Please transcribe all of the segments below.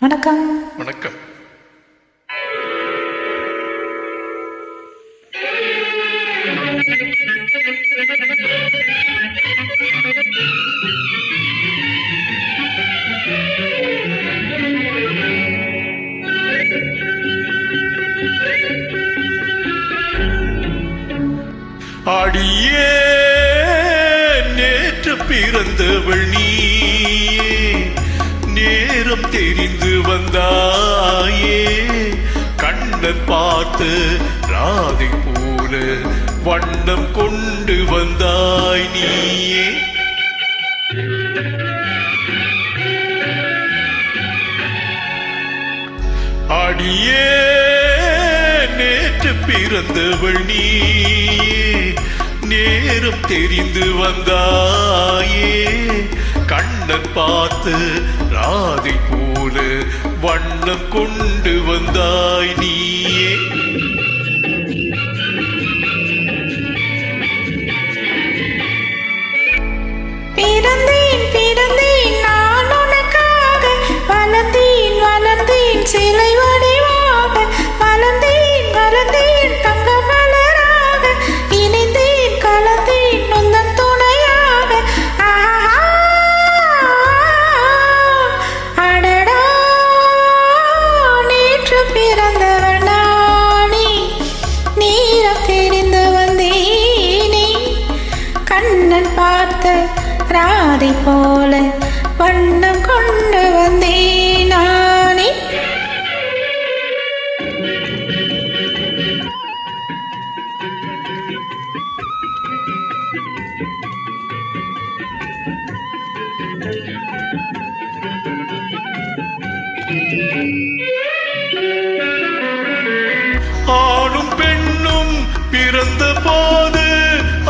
வணக்கம். வணக்கம். அடியே நேற்று பிறந்தவள் நீயே, நேரம் தெரிந்து வந்தாயே, கண்ணன் பார்த்து ராதை போல வண்ணம் கொண்டு வந்தாய் நீயே. அடியே நேற்று பிறந்தவள் நீயே, நேரம் தெரிந்து வந்தாயே, கண்ணன் பார்த்து ராதை போல வண்ணம் கொண்டு வந்தாய் நீயே. பிறந்தேன் பிறந்தேன் நான் உனக்காக, வளர்ந்தேன் வளர்ந்தேன் சிலை வடிவாக, வளர்ந்தேன் வளர்ந்தேன் தங்க மலராக, இணைந்தேன் கலந்தேன் உந்தன் துணையாக. அடடா நேற்று பிறந்தவள் நானே, நேரம் தெரிந்து வந்தேனே, கண்ணன் பார்த்த ராதை போல வண்ணம் கொண்டு வந்தேன் நானே. ஆணும் பெண்ணும் பிறந்த போது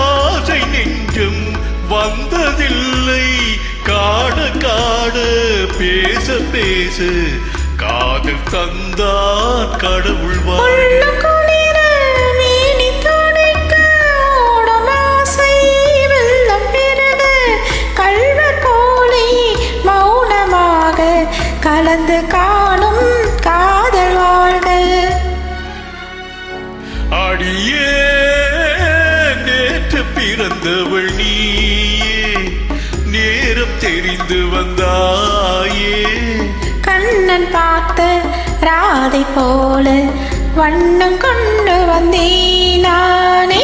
ஆசை நெஞ்சம் வந்ததில்லை, காண காண பேச பேச காதல் தந்தான் கடவுள் கலந்து காணும் காதல் வாழ்க. அடியே நேற்று பிறந்தவள் நீயே, நேரம் தெரிந்து வந்தாயே, கண்ணன் பார்த்த ராதை போல வண்ணம் கொண்டு வந்தேன் நானே.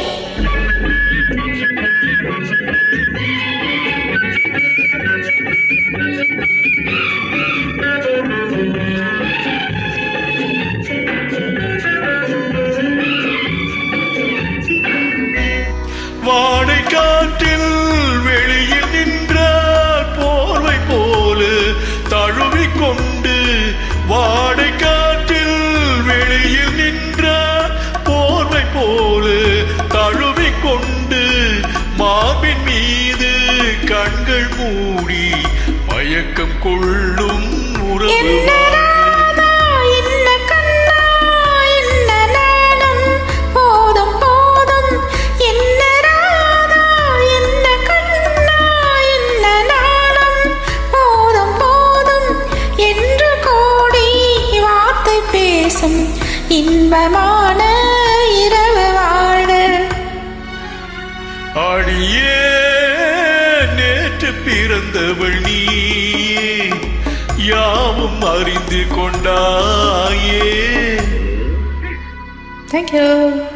வாடை காற்றில் வெளியில் நின்றால் போர்வை போல தழுவிக்கொண்டு, வாடை காற்றில் வெளியில் நின்றால் போர்வை போல தழுவிக்கொண்டு, மார்பின் மீது கண்கள் மூடி மயக்கம் கொள்ளும் உறவு. இன்பமான இரவு வாழ. அடியே நேற்று பிறந்தவள் நீயே, யாவும் அறிந்து கொண்டாயே. Thank you.